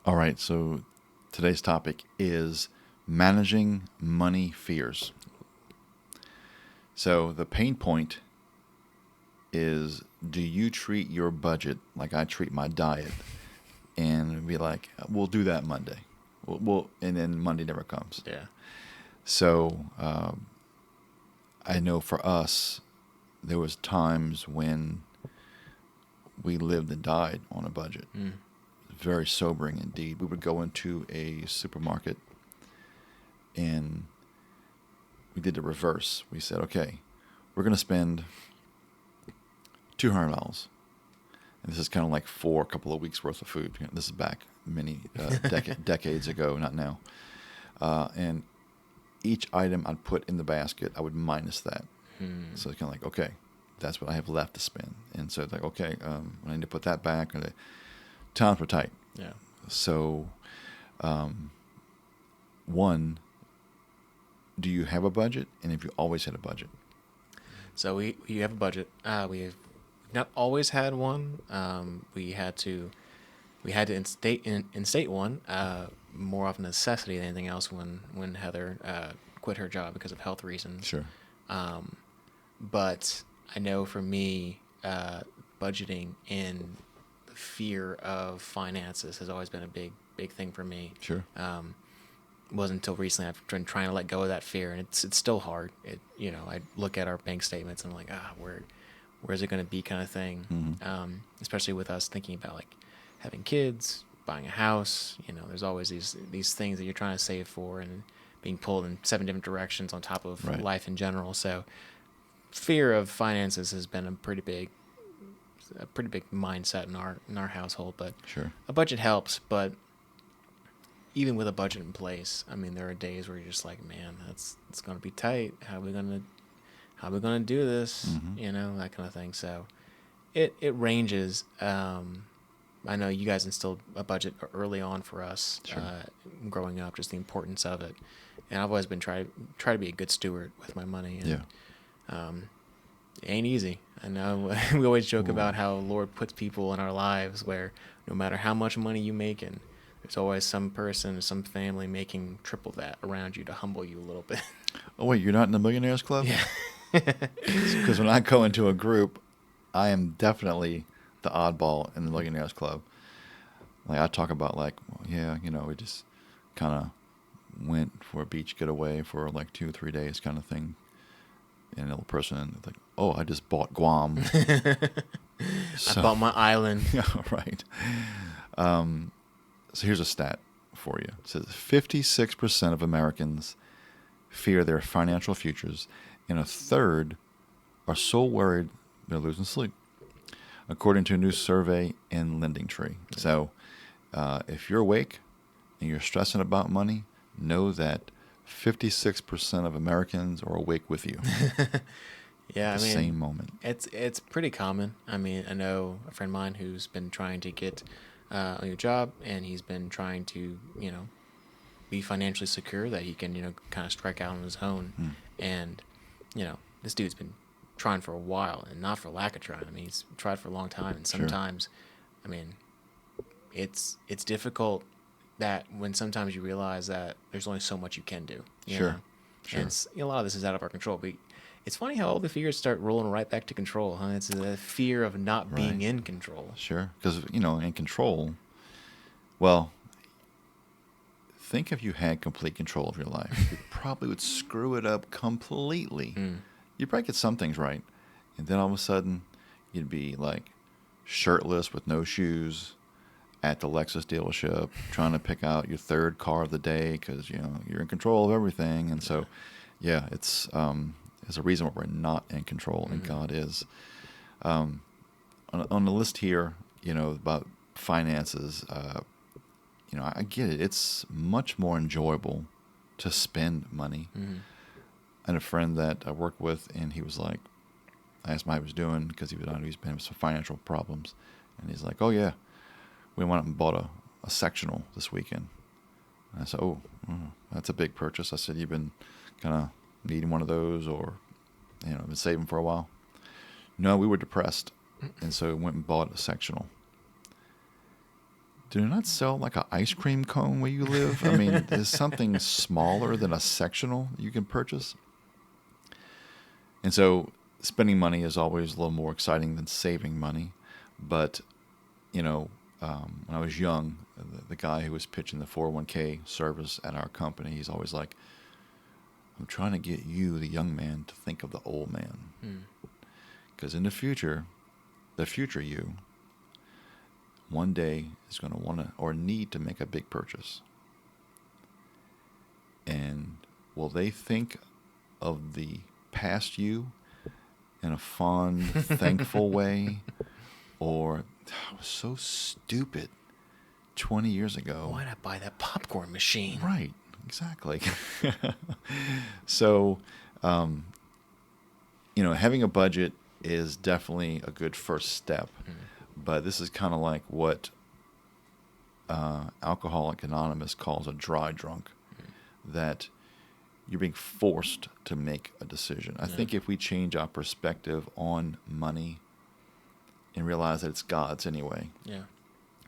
All right, so today's topic is managing money fears. So the pain point is, do you treat your budget like I treat my diet and be like, we'll do that Monday. And then Monday never comes. Yeah. So I know for us, there was times when we lived and died on a budget. Mm. Very sobering indeed. We would go into a supermarket and we did the reverse. We said, okay, we're going to spend $200. And this is kind of like for a couple of weeks worth of food. This is back many decades ago, not now. And each item I'd put in the basket, I would minus that. So it's kind of like, okay, that's what I have left to spend. And so it's like, okay, I need to put that back. And times were tight. Yeah. So, one, do you have a budget? And have you always had a budget? So we have a budget. We have not always had one. We had to instate one more of a necessity than anything else when Heather quit her job because of health reasons. Sure. But I know for me, budgeting and the fear of finances has always been a big thing for me. Sure. It wasn't until recently I've been trying to let go of that fear, and it's still hard. I look at our bank statements and I'm like, where's it going to be, kind of thing. Mm-hmm. Especially with us thinking about like having kids, buying a house. There's always these things that you're trying to save for, and being pulled in 7 different directions on top of Right. life in general. So fear of finances has been a pretty big mindset in our household. But Sure. a budget helps. But even with a budget in place, I mean, there are days where you're just like, man, it's going to be tight. How are we gonna do this? Mm-hmm. That kind of thing. So it ranges. I know you guys instilled a budget early on for us. Sure. Growing up, just the importance of it. And I've always been try to be a good steward with my money. And, Yeah. it ain't easy. I know we always joke Ooh. about how Lord puts people in our lives where no matter how much money you make, and there's always some person, some family making triple that around you to humble you a little bit. Oh, wait, you're not in the Millionaires Club? Yeah. Because when I go into a group, I am definitely the oddball in the Millionaires Club. Like, I talk about, like, well, yeah, we just kind of went for a beach getaway for like 2-3 days kind of thing. And the person, like, oh, I just bought Guam. I bought my island. Yeah, right. So here's a stat for you. It says 56% of Americans fear their financial futures, and a third are so worried they're losing sleep, according to a new survey in LendingTree. So if you're awake and you're stressing about money, know that 56% of Americans are awake with you Yeah, at the I mean, same moment. it's pretty common. I mean, I know a friend of mine who's been trying to get a new job, and he's been trying to, be financially secure that he can, kind of strike out on his own. And, this dude's been trying for a while, and not for lack of trying. I mean, he's tried for a long time, and Sure. sometimes, I mean, it's difficult that when sometimes you realize that there's only so much you can do. You Sure. know? Sure. And a lot of this is out of our control. But it's funny how all the fears start rolling right back to control, huh? It's the fear of not being Right. in control. Sure. Because, in control, well, think if you had complete control of your life. You probably would screw it up completely. You'd probably get some things right. And then all of a sudden, you'd be like shirtless with no shoes at the Lexus dealership trying to pick out your third car of the day because, you're in control of everything. And so, yeah, it's there's a reason why we're not in control, and God is. On the list here, about finances, I get it. It's much more enjoyable to spend money. I had a friend that I worked with, and he was like, I asked him how he was doing because he was having some financial problems. And he's like, oh, yeah, we went up and bought a sectional this weekend. And I said, oh, that's a big purchase. I said, you've been kind of needing one of those or, been saving for a while? No, we were depressed. And so we went and bought a sectional. do they not sell like an ice cream cone where you live? I mean, there's something smaller than a sectional you can purchase. And so spending money is always a little more exciting than saving money. But, when I was young, the guy who was pitching the 401k service at our company, he's always like, I'm trying to get you, the young man, to think of the old man. Because in the future you, one day is going to want to or need to make a big purchase. And will they think of the past you in a fond, thankful way? Or, I was so stupid 20 years ago. Why'd I buy that popcorn machine? Right, exactly. So, having a budget is definitely a good first step. But this is kind of like what Alcoholics Anonymous calls a dry drunk, that you're being forced to make a decision. I think if we change our perspective on money and realize that it's God's anyway,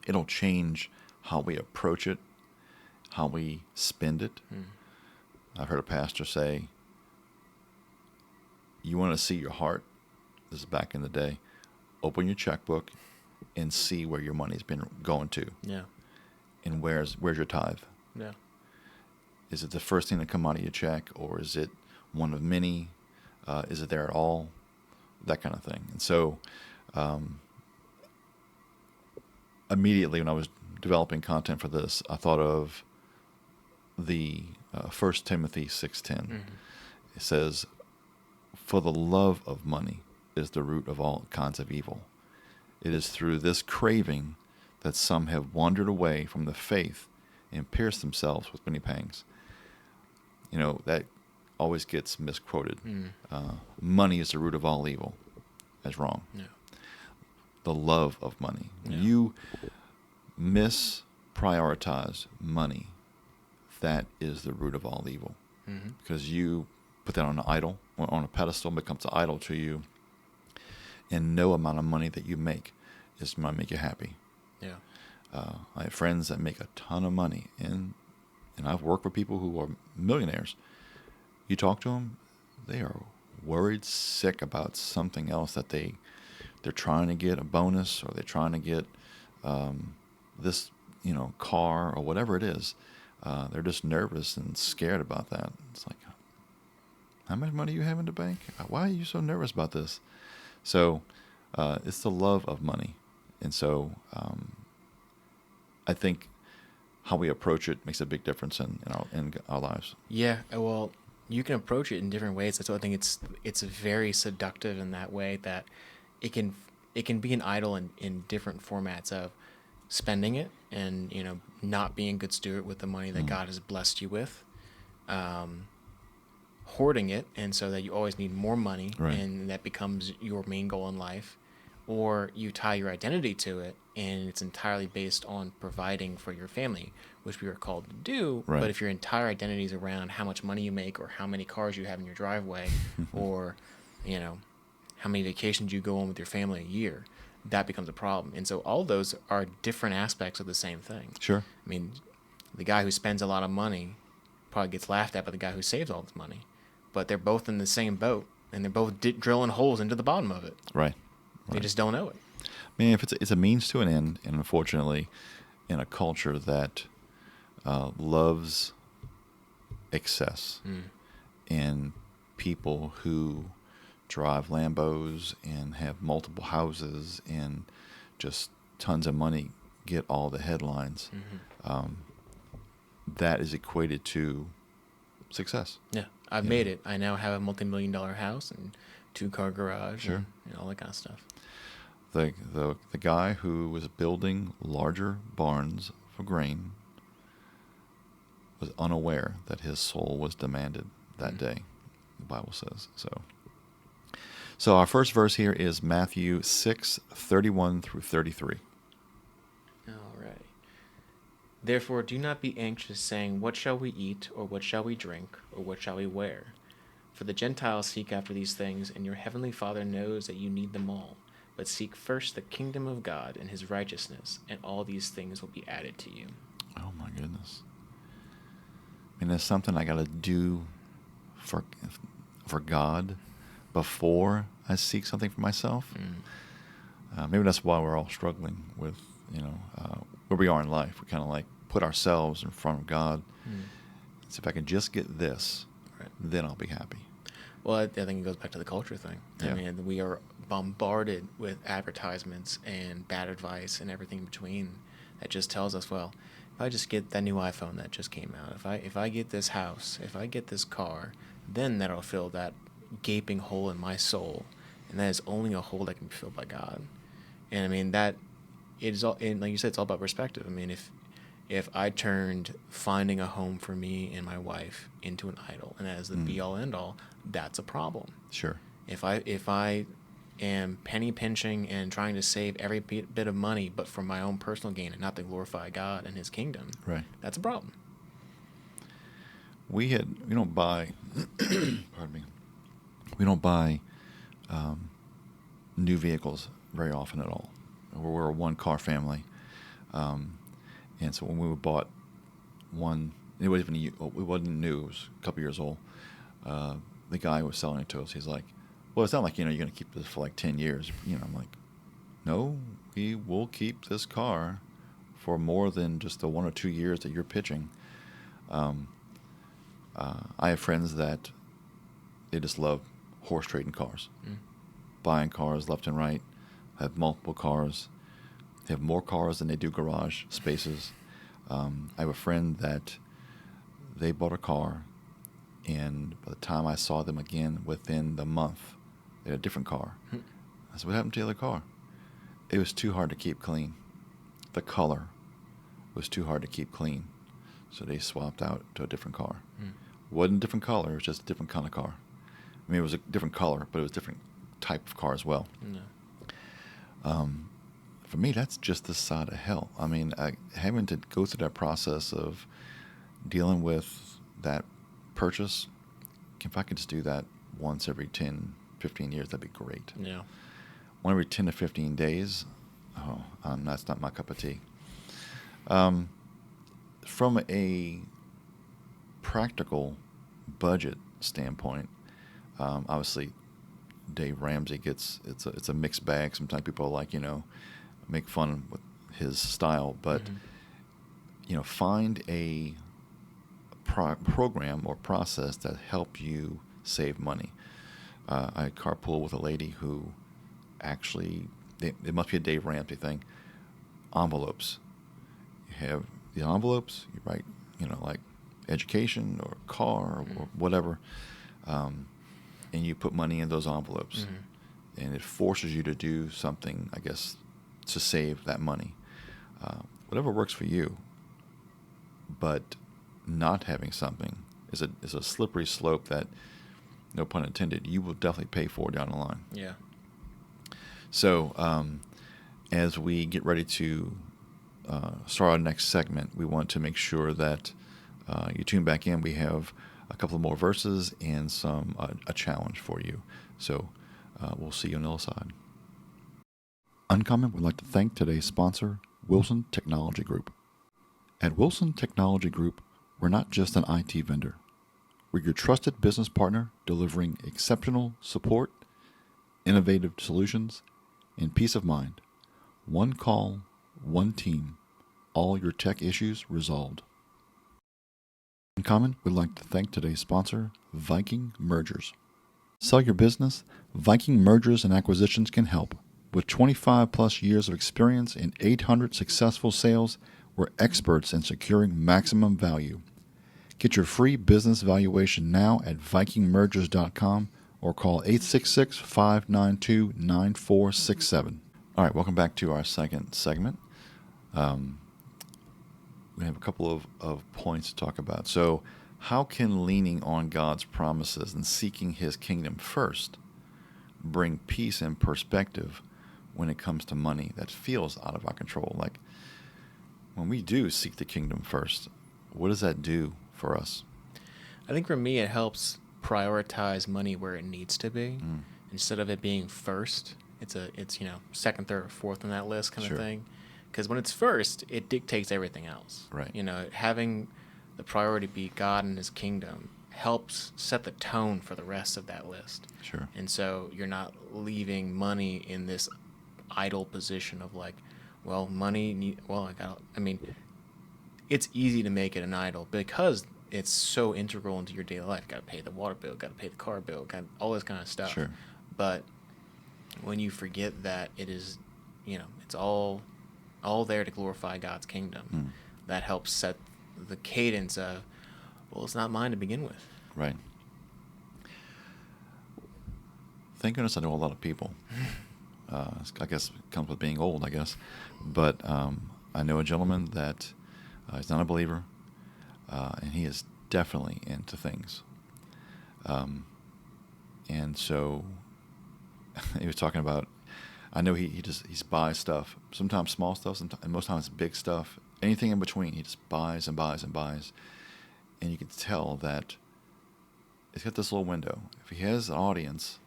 it'll change how we approach it, how we spend it. I've heard a pastor say, you want to see your heart, this is back in the day, open your checkbook and see where your money's been going to. Yeah. And where's your tithe? Yeah. Is it the first thing to come out of your check, or is it one of many? Is it there at all? That kind of thing. And so immediately when I was developing content for this, I thought of the 1 Timothy 6:10. It says, for the love of money is the root of all kinds of evil. It is through this craving that some have wandered away from the faith and pierced themselves with many pangs. That always gets misquoted. Money is the root of all evil. That's wrong. Yeah. The love of money. When you misprioritize money, that is the root of all evil. Because you put that on an idol, or on a pedestal, becomes an idol to you, and no amount of money that you make is going to make you happy. Yeah. I have friends that make a ton of money, and I've worked with people who are millionaires. You talk to them, they are worried sick about something else that they're trying to get a bonus, or they're trying to get this car or whatever it is. They're just nervous and scared about that. It's like, how much money do you have in the bank? Why are you so nervous about this? So it's the love of money. And so I think how we approach it makes a big difference in our lives. Yeah, well, you can approach it in different ways. That's why I think it's very seductive in that way, that it can be an idol in different formats of spending it and not being a good steward with the money that God has blessed you with, hoarding it, and so that you always need more money, right, and that becomes your main goal in life, or you tie your identity to it and it's entirely based on providing for your family, which we are called to do. Right. But if your entire identity is around how much money you make, or how many cars you have in your driveway, or how many vacations you go on with your family a year, that becomes a problem. And so all those are different aspects of the same thing. Sure. I mean, the guy who spends a lot of money probably gets laughed at by the guy who saves all this money, but they're both in the same boat, and they're both drilling holes into the bottom of it. Right. They just don't know it. I mean, if it's a means to an end, and unfortunately, in a culture that loves excess, and people who drive Lambos and have multiple houses and just tons of money get all the headlines, that is equated to success. Yeah, I've made it. I now have a multi-million-dollar house and 2-car garage, Sure, and all that kind of stuff. The guy who was building larger barns for grain was unaware that his soul was demanded that day, the Bible says. So our first verse here is Matthew 6:31 through 33. All right. Therefore, do not be anxious, saying, what shall we eat, or what shall we drink, or what shall we wear? For the Gentiles seek after these things, and your heavenly Father knows that you need them all. but seek first the kingdom of God and his righteousness, and all these things will be added to you. Oh, my goodness. I mean, there's something I got to do for God before I seek something for myself. Maybe that's why we're all struggling with, where we are in life. We kind of like put ourselves in front of God. So if I can just get this, Right. then I'll be happy. Well, I think it goes back to the culture thing. Yeah. I mean, we are bombarded with advertisements and bad advice and everything in between that just tells us, well, if I just get that new iPhone that just came out, if I get this house, if I get this car, then that'll fill that gaping hole in my soul, and that is only a hole that can be filled by God. And I mean that it is all, and like you said, it's all about perspective. I mean, if I turned finding a home for me and my wife into an idol, and that is the be all end all, that's a problem. Sure. If I am penny pinching and trying to save every bit of money, but for my own personal gain and not to glorify God and his kingdom, Right. that's a problem. We don't buy, pardon me, we don't buy new vehicles very often at all. We're a one-car family. And so when we bought one, it wasn't new, it was a couple years old. The guy who was selling it to us, he's like, well, it's not like, you're going to keep this for like 10 years. I'm like, no, we will keep this car for more than just the 1 or 2 years that you're pitching. I have friends that they just love horse trading cars, buying cars left and right, have multiple cars. They have more cars than they do garage spaces. I have a friend that they bought a car, and by the time I saw them again within the month, they had a different car. I said, what happened to the other car? It was too hard to keep clean. The color was too hard to keep clean. So they swapped out to a different car. Wasn't a different color, it was just a different kind of car. I mean, it was a different color, but it was a different type of car as well. No. For me, that's just the side of hell. I mean, having to go through that process of dealing with that purchase, if I could just do that once every 10, 15 years, that'd be great. Yeah. One every 10 to 15 days, that's not my cup of tea. From a practical budget standpoint, obviously Dave Ramsey it's a mixed bag. Sometimes people are like, make fun with his style, but find a program or process that help you save money. I carpool with a lady who actually, it must be a Dave Ramsey thing, envelopes. You have the envelopes, you write, like education or car or whatever, and you put money in those envelopes. And it forces you to do something, I guess, to save that money. Whatever works for you. But not having something is a slippery slope that, no pun intended, you will definitely pay for down the line. Yeah. So as we get ready to start our next segment, we want to make sure that you tune back in. We have a couple of more verses and a challenge for you. So we'll see you on the other side. Uncommon would like to thank today's sponsor, Wilson Technology Group. At Wilson Technology Group, we're not just an IT vendor. We're your trusted business partner delivering exceptional support, innovative solutions, and peace of mind. One call, one team, all your tech issues resolved. Uncommon would like to thank today's sponsor, Viking Mergers. Sell your business? Viking Mergers and Acquisitions can help. With 25 plus years of experience and 800 successful sales, we're experts in securing maximum value. Get your free business valuation now at vikingmergers.com or call 866-592-9467. All right, welcome back to our second segment. We have a couple of points to talk about. So how can leaning on God's promises and seeking his kingdom first bring peace and perspective when it comes to money that feels out of our control? Like, when we do seek the kingdom first, what does that do for us? I think for me, it helps prioritize money where it needs to be. Instead of it being first it's second, third, or fourth on that list kind Sure. of thing. Because when it's first, it dictates everything else. Right. Having the priority be God and His kingdom helps set the tone for the rest of that list. Sure. And so you're not leaving money in this idle position of like, well, it's easy to make it an idol because it's so integral into your daily life. Got to pay the water bill, got to pay the car bill, got all this kind of stuff. Sure. But when you forget that it is, it's all there to glorify God's kingdom, that helps set the cadence of, well, it's not mine to begin with. Right. Thank goodness I know a lot of people. I guess it comes with being old, I guess. But I know a gentleman that he's not a believer, and he is definitely into things. And so he was talking about, I know he buys stuff, sometimes small stuff, and most times big stuff, anything in between. He just buys and buys and buys. And you can tell that it's got this little window. If he has an audience,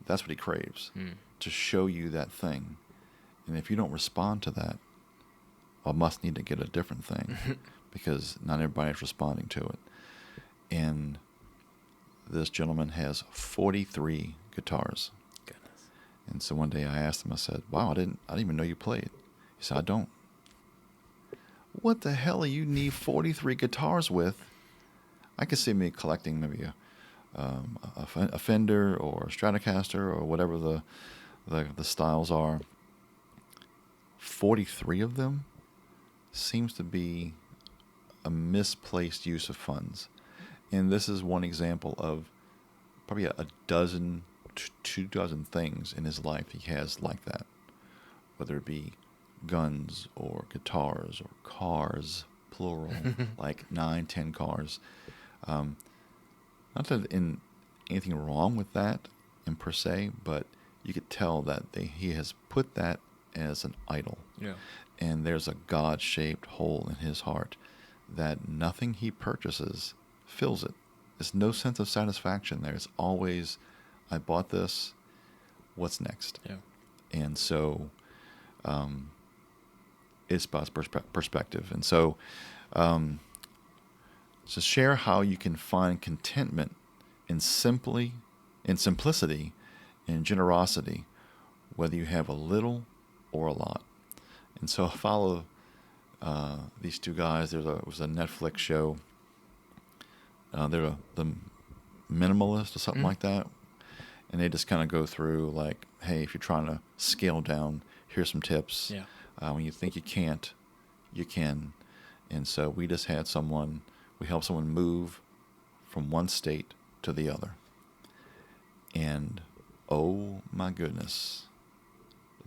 that's what he craves, to show you that thing. And if you don't respond to that, I must need to get a different thing because not everybody's responding to it. And this gentleman has 43 guitars. Goodness. And so one day I asked him, I said, wow, I didn't even know you played. He said, I don't. What the hell do you need 43 guitars with? I could see me collecting maybe a Fender or a Stratocaster or whatever the styles are. 43 of them seems to be a misplaced use of funds. And this is one example of probably a dozen, 2 dozen things in his life he has like that, whether it be guns or guitars or cars, plural, like 9, 10 cars. Not that in anything wrong with that in per se, but you could tell that he has put that as an idol. Yeah. And there's a God-shaped hole in his heart that nothing he purchases fills it. There's no sense of satisfaction there. It's always, I bought this, what's next? Yeah. And so it's about perspective. And so share how you can find contentment in simplicity and generosity, whether you have a little or a lot. And so I follow these two guys. It was a Netflix show. They're the Minimalist or something like that. And they just kind of go through like, hey, if you're trying to scale down, here's some tips. Yeah. When you think you can't, you can. And so we just had we helped someone move from one state to the other. And oh my goodness,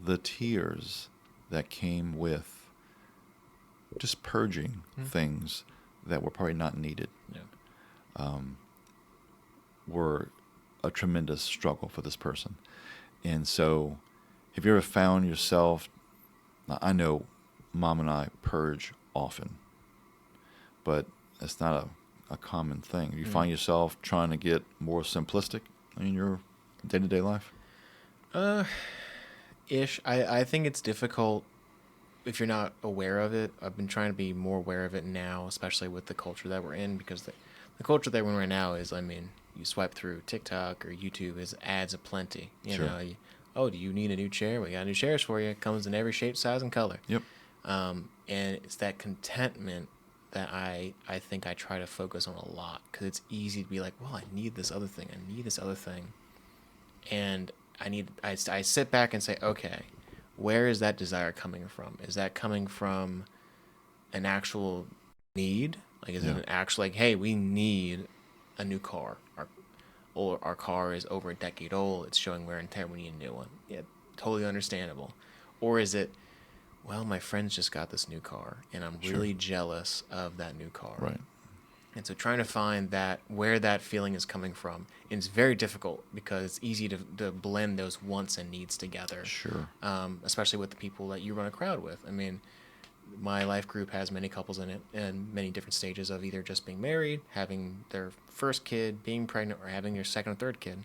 the tears that came with just purging things that were probably not needed. Yeah. Were a tremendous struggle for this person. And so have you ever found yourself, I know Mom and I purge often, but it's not a common thing. You find yourself trying to get more simplistic in your day-to-day life? Ish. I think it's difficult if you're not aware of it. I've been trying to be more aware of it now, especially with the culture that we're in, because the culture that we're in right now is, you swipe through TikTok or YouTube, is ads aplenty. Sure. Do you need a new chair? We got new chairs for you. It comes in every shape, size, and color. Yep. And it's that contentment that I think I try to focus on a lot, because it's easy to be like, well, I need this other thing. I need this other thing. And I sit back and say, okay, where is that desire coming from? Is that coming from an actual need? Like, is it an actual, like, hey, we need a new car. Our car is over a decade old. It's showing wear and tear. We need a new one. Yeah, totally understandable. Or is it, well, my friends just got this new car, and I'm really jealous of that new car. Right. And so trying to find where that feeling is coming from, and it's very difficult because it's easy to blend those wants and needs together. Sure. Especially with the people that you run a crowd with. My life group has many couples in it, and many different stages of either just being married, having their first kid, being pregnant, or having your second or third kid.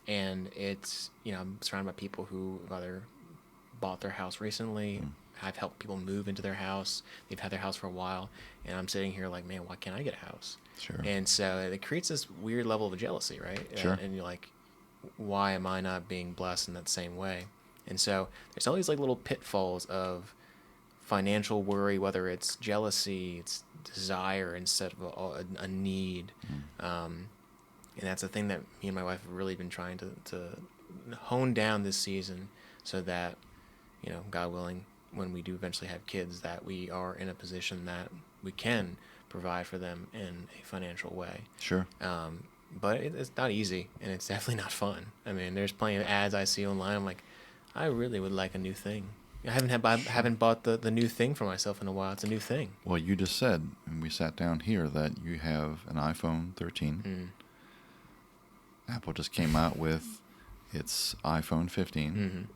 and it's, I'm surrounded by people who have either bought their house recently. I've helped people move into their house. They've had their house for a while, and I'm sitting here like, man, why can't I get a house? Sure. And so it creates this weird level of jealousy, right? Sure. And you're like, why am I not being blessed in that same way? And so there's all these like little pitfalls of financial worry, whether it's jealousy, it's desire instead of a need. And that's a thing that me and my wife have really been trying to hone down this season, so that, God willing, when we do eventually have kids, that we are in a position that we can provide for them in a financial way. Sure. But it's not easy, and it's definitely not fun. I mean, there's plenty of ads I see online. I'm like, I really would like a new thing. I haven't bought the new thing for myself in a while. It's a new thing. Well, you just said, and we sat down here, that you have an iPhone 13. Apple just came out with its iPhone 15,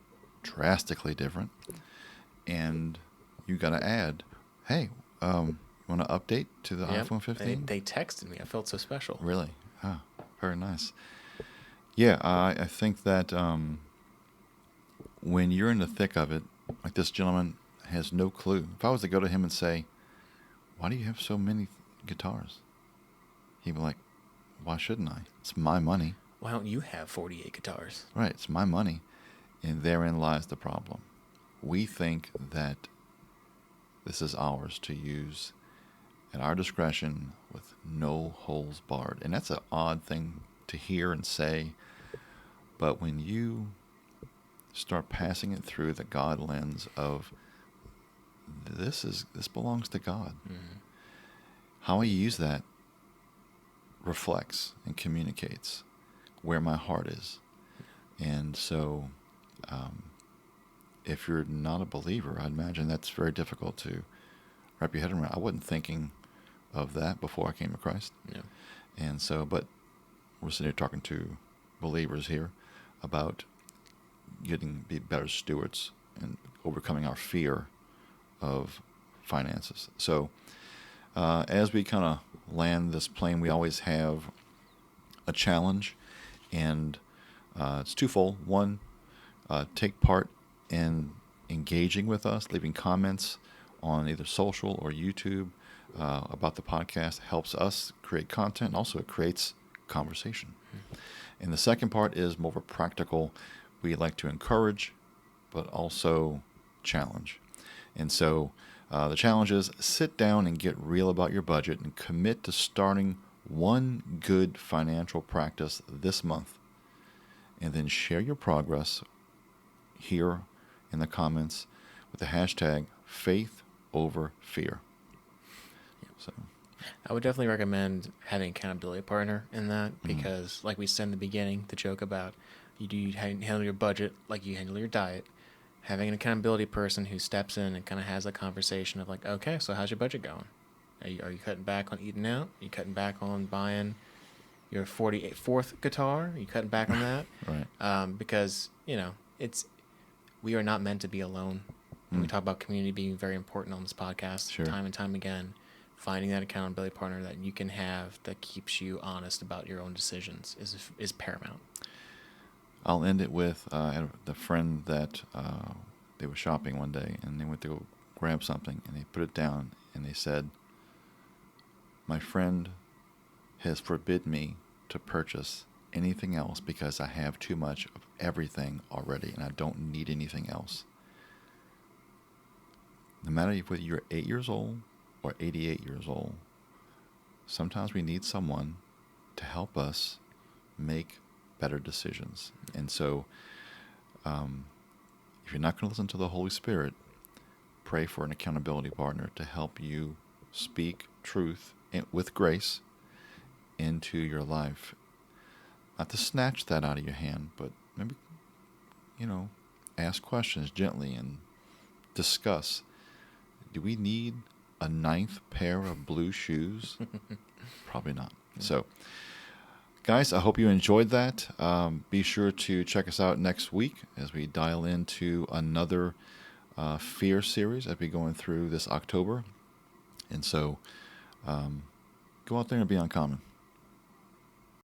drastically different. And you got to add, hey, you want to update to the iPhone 15? They texted me. I felt so special. Really? Ah, very nice. Yeah, I think that when you're in the thick of it, like this gentleman has no clue. If I was to go to him and say, why do you have so many guitars? He'd be like, why shouldn't I? It's my money. Why don't you have 48 guitars? Right, it's my money. And therein lies the problem. We think that this is ours to use at our discretion with no holes barred. And that's an odd thing to hear and say. But when you start passing it through the God lens of this belongs to God. How I use that reflects and communicates where my heart is. And so if you're not a believer, I'd imagine that's very difficult to wrap your head around. I wasn't thinking of that before I came to Christ. Yeah. And so, but we're sitting here talking to believers here about be better stewards and overcoming our fear of finances. So as we kind of land this plane, we always have a challenge, and it's twofold. One, take part in engaging with us, leaving comments on either social or YouTube about the podcast. Helps us create content, and also it creates conversation. And the second part is more of a practical. We like to encourage, but also challenge. And so the challenge is sit down and get real about your budget and commit to starting one good financial practice this month. And then share your progress here in the comments with the hashtag faith over fear. So I would definitely recommend having an accountability partner in that, because like we said in the beginning, the joke about you handle your budget like you handle your diet. Having an accountability person who steps in and kind of has a conversation of like, okay, so how's your budget going? Are you cutting back on eating out? Are you cutting back on buying your 44th guitar? Are you cutting back on that? Right. Because, we are not meant to be alone. And we talk about community being very important on this podcast time and time again. Finding that accountability partner that you can have that keeps you honest about your own decisions is paramount. I'll end it with the friend that they were shopping one day, and they went to go grab something, and they put it down, and they said, my friend has forbid me to purchase anything else because I have too much of everything already, and I don't need anything else. No matter whether you're 8 years old or 88 years old, sometimes we need someone to help us make better decisions. And so if you're not going to listen to the Holy Spirit, pray for an accountability partner to help you speak truth with grace into your life. Not to snatch that out of your hand, but maybe, ask questions gently and discuss. Do we need a 9th pair of blue shoes? Probably not. So, guys, I hope you enjoyed that. Be sure to check us out next week as we dial into another fear series as we're going through this October. And so, go out there and be uncommon.